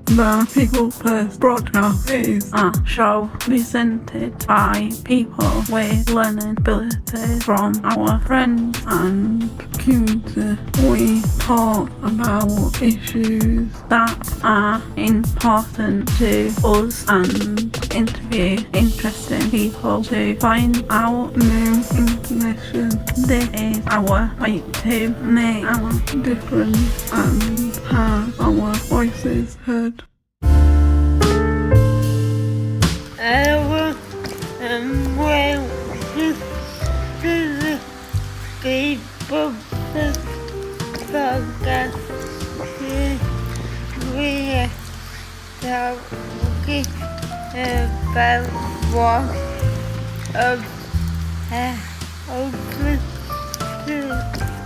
The People First broadcast is a show presented by people with learning abilities from our friends and community. We talk about issues that are important to us and interview interesting people to find out new information. This is our way to make our difference and have our voices heard. Welcome to the People Podcast. We are talking about one of open to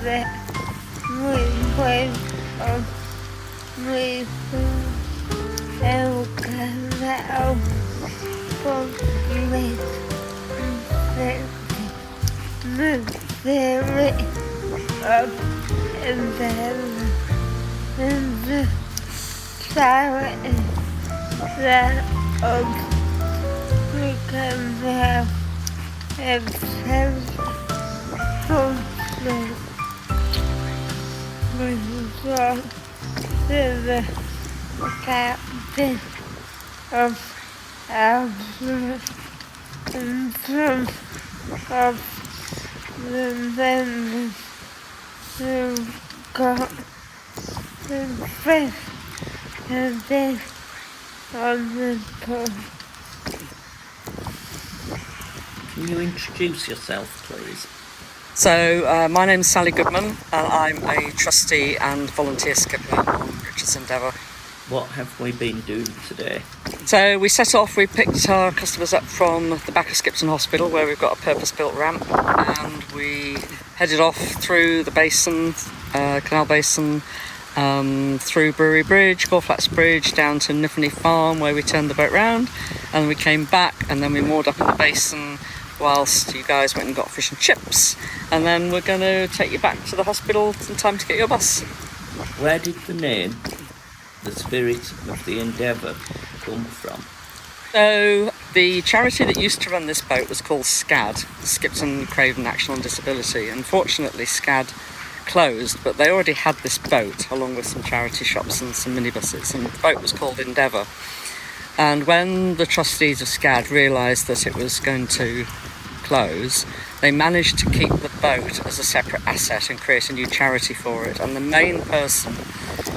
that we went on with our canal population the theory of Endeavour and the charity that we can now accept fully. We go to the captain of our and some of the members who got the first and then on the pub. Can you introduce yourself, please? So, my name's Sally Goodman, and I'm a trustee and volunteer skipper on Richard's Endeavour. What have we been doing today? So we set off, we picked our customers up from the back of Skipton Hospital where we've got a purpose-built ramp, and we headed off through the basin, Canal Basin, through Brewery Bridge, Goreflats Bridge, down to Niffany Farm where we turned the boat round, and we came back and then we moored up in the basin whilst you guys went and got fish and chips, and then we're going to take you back to the hospital in time to get your bus. Where did the name, the Spirit of the Endeavour, come from? So the charity that used to run this boat was called SCAD, Skipton Craven Action on Disability. Unfortunately SCAD closed, but they already had this boat along with some charity shops and some minibuses, and the boat was called Endeavour. And when the trustees of SCAD realised that it was going to close, they managed to keep the boat as a separate asset and create a new charity for it. And the main person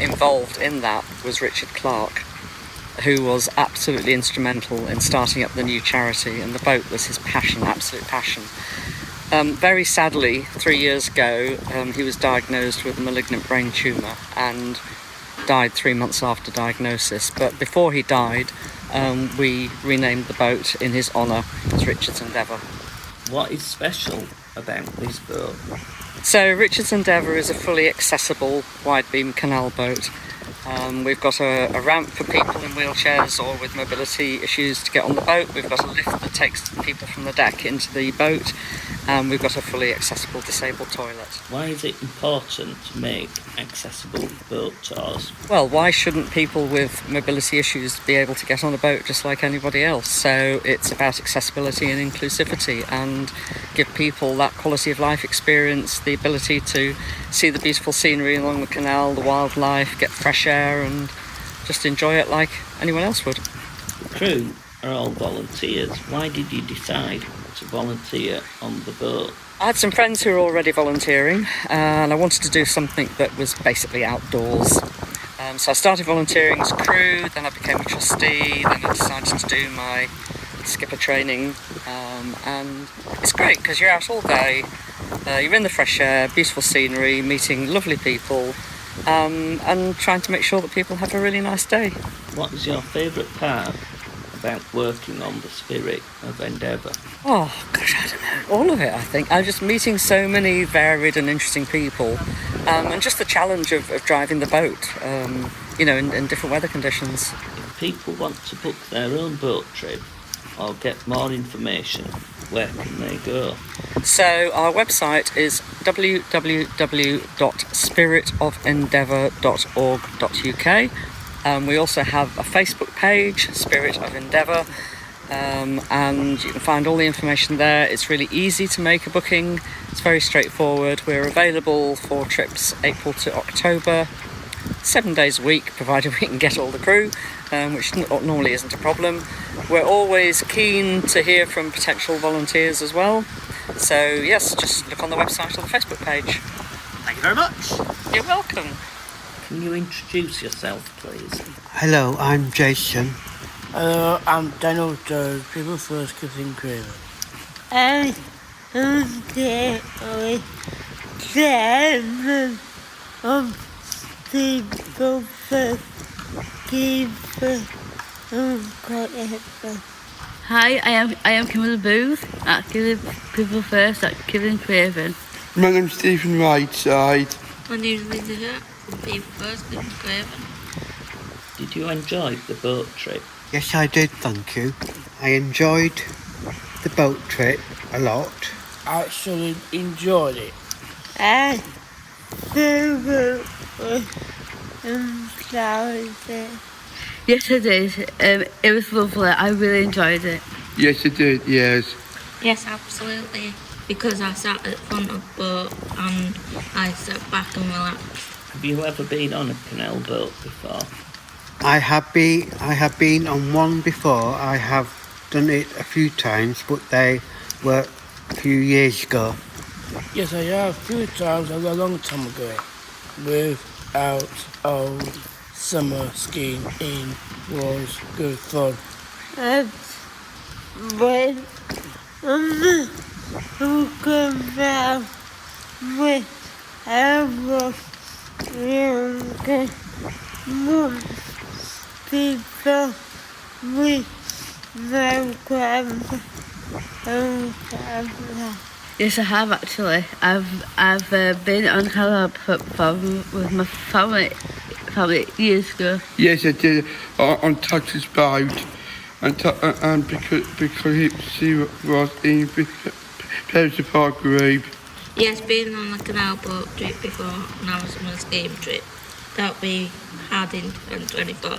involved in that was Richard Clark, who was absolutely instrumental in starting up the new charity, and the boat was his passion, absolute passion. Very sadly, 3 years ago, he was diagnosed with a malignant brain tumour and died 3 months after diagnosis. But before he died, we renamed the boat in his honour as Richard's Endeavour. What is special about this boat? So Richard's Endeavour is a fully accessible wide beam canal boat. We've got a ramp for people in wheelchairs or with mobility issues to get on the boat. We've got a lift that takes people from the deck into the boat, and we've got a fully accessible disabled toilet. Why is it important to make accessible boat tours? Well, why shouldn't people with mobility issues be able to get on a boat just like anybody else? So it's about accessibility and inclusivity, and give people that quality of life experience, the ability to see the beautiful scenery along the canal, the wildlife, get fresh air, and just enjoy it like anyone else would. The crew are all volunteers. Why did you decide to volunteer on the boat? I had some friends who were already volunteering, and I wanted to do something that was basically outdoors. So I started volunteering as a crew, then I became a trustee, then I decided to do my skipper training, and it's great because you're out all day, you're in the fresh air, beautiful scenery, meeting lovely people, and trying to make sure that people have a really nice day. What is your favourite part about working on the Spirit of Endeavour? Oh gosh, I don't know, all of it. I think I'm just meeting so many varied and interesting people, and just the challenge of driving the boat, in different weather conditions. If people want to book their own boat trip or get more information, where can they go? So our website is www.spiritofendeavour.org.uk. We also have a Facebook page, Spirit of Endeavour, and you can find all the information there. It's really easy to make a booking. It's very straightforward. We're available for trips April to October, 7 days a week, provided we can get all the crew, which normally isn't a problem. We're always keen to hear from potential volunteers as well. So yes, just look on the website or the Facebook page. Thank you very much. You're welcome. Can you introduce yourself, please? Hello, I'm Jason. Hello, I'm Daniel Jones, People First Kissing Craven. I'm okay with 7 of people first keep Hi, I am Camilla Booth at Giving People First at Giving Craven. My name's Stephen Whiteside. My name's Linda Hurt from People First Giving Craven. Did you enjoy the boat trip? Yes, I did, thank you. I enjoyed the boat trip a lot. I actually enjoyed it. and super Yes, I did. It was lovely. I really enjoyed it. Yes, I did, yes. Yes, absolutely. Because I sat at the front of the boat and I sat back and relaxed. Have you ever been on a canal boat before? I have been on one before. I have done it a few times, but they were a few years ago. Yes, I have a few times, a long time ago, without old summer skiing in was good fun. when who come out with our younger people with no grandma and grandma. Yes, I have actually. I've been on canal with my family years ago. Yes, I did, on Texas boat. And because she was in Pepsi Park group. Yes, been on a canal boat trip before and I was on a skiing trip that we had in 2024.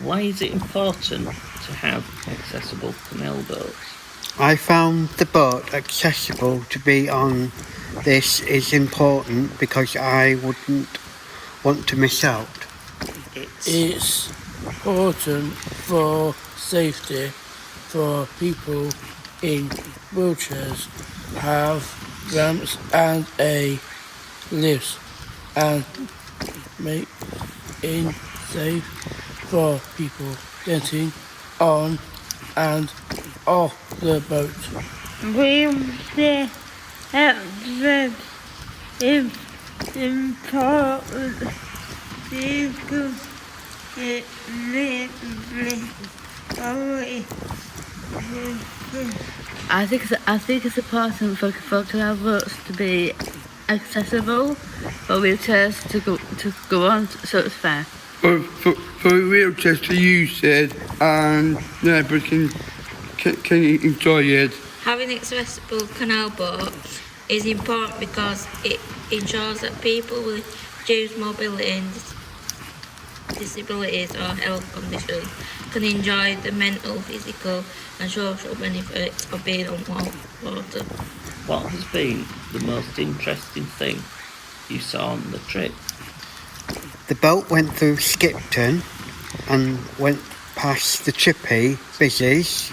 Why is it important to have accessible canal boats? I found the boat accessible to be on. This is important because I wouldn't want to miss out. It's important for safety for people in wheelchairs, have ramps and a lift, and make it safe for people getting on and off the boat. Wheelchair access is important because it literally always I think it's important for canal boats to be accessible, for wheelchairs to go on, so it's fair. For wheelchairs to use it, and but can enjoy it. Having accessible canal boats is important because it ensures that people with reduced mobility and disabilities or health conditions can enjoy the mental, physical and social benefits of being on water. What has been the most interesting thing you saw on the trip? The boat went through Skipton and went past the Chippy Busies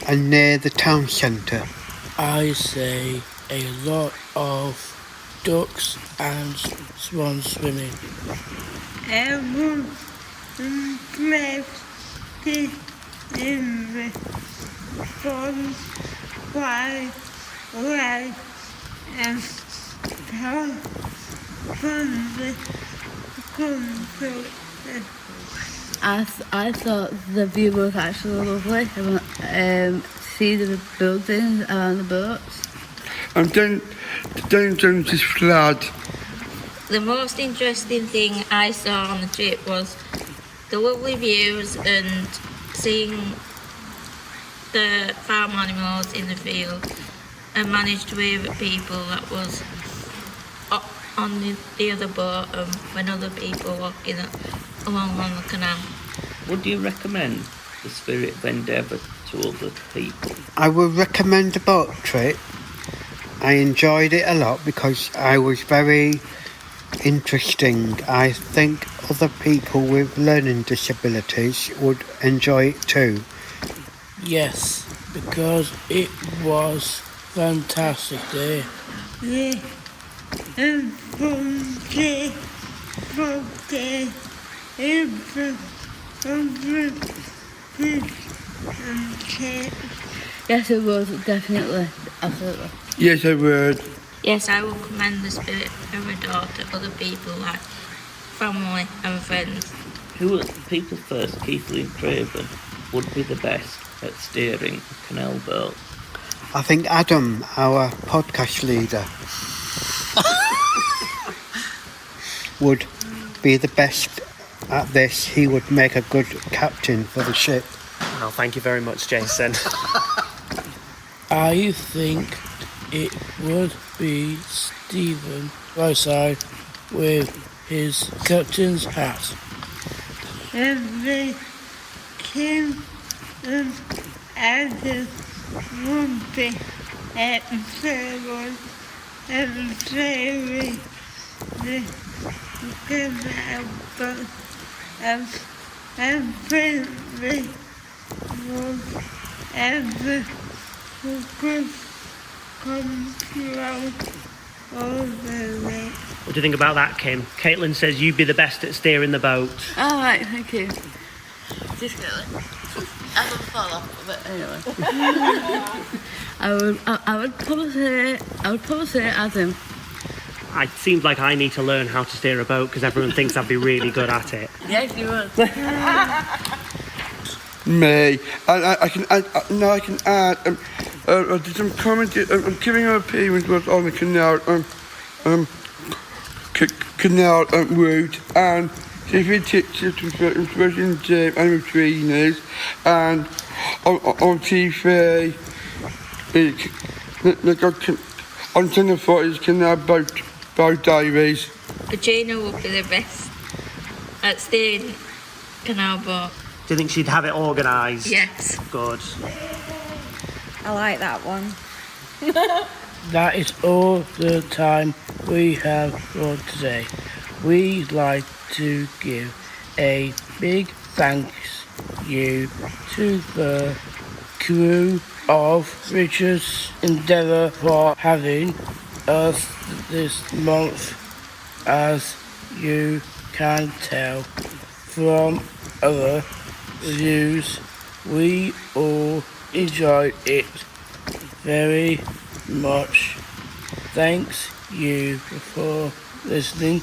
and near the town centre. I say a lot of ducks and swans swimming. everyone lives in the fun, quiet way and from the comfort. I thought the view was actually lovely. See the buildings around the boats. And then Jones is flat. The most interesting thing I saw on the trip was the lovely views and seeing the farm animals in the field, and managed to wave at people that was on the other boat when other people were walking along on the canal. Would you recommend the Spirit of Endeavour to other people? I would recommend a boat trip. I enjoyed it a lot because I was very interesting. I think other people with learning disabilities would enjoy it too. Yes, because it was fantastic day. Yeah. And from day, Yes, it was, definitely. Absolutely. Yes, I would. Yes, I will commend the Spirit of Endeavour to other people like family and friends. Who at People First, Keithley and Craven, would be the best at steering a canal boat? I think Adam, our podcast leader, would be the best at this. He would make a good captain for the ship. Oh, thank you very much, Jason. I think it would be Stephen Ryside with his captain's hat. every Kim and Adam would be at Fairwood and Ferry the canal boat and friendly was ever who could control over it. What do you think about that, Kim? Caitlin says you'd be the best at steering the boat. All right, thank you. Just really. I would fall off, but anyway. I would probably say Adam. It seems like I need to learn how to steer a boat because everyone thinks I'd be really good at it. Yes, you would. Me. I can add. I did some commentary. I'm giving an opinion was on the canal. Canal route and giving tips from President James and the trainers and on TV. On Channel 4 canal boat diaries. Regina would be the best at steering canal boat. Do you think she'd have it organised? Yes. Good. I like that one. That is all the time we have for today. We'd like to give a big thanks you to the crew of Richard's Endeavour for having us this month. As you can tell from other reviews, we all enjoyed it very much. Thanks you for listening,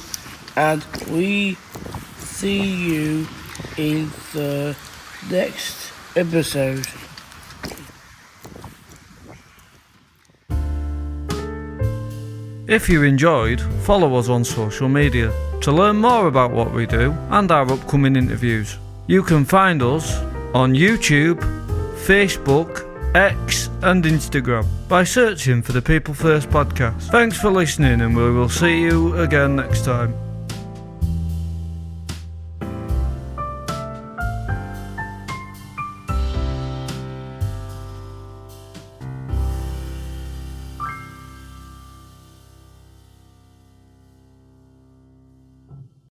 and we see you in the next episode. If you enjoyed, follow us on social media to learn more about what we do and our upcoming interviews. You can find us on YouTube, Facebook, X and Instagram by searching for the People First podcast. Thanks for listening, and we will see you again next time.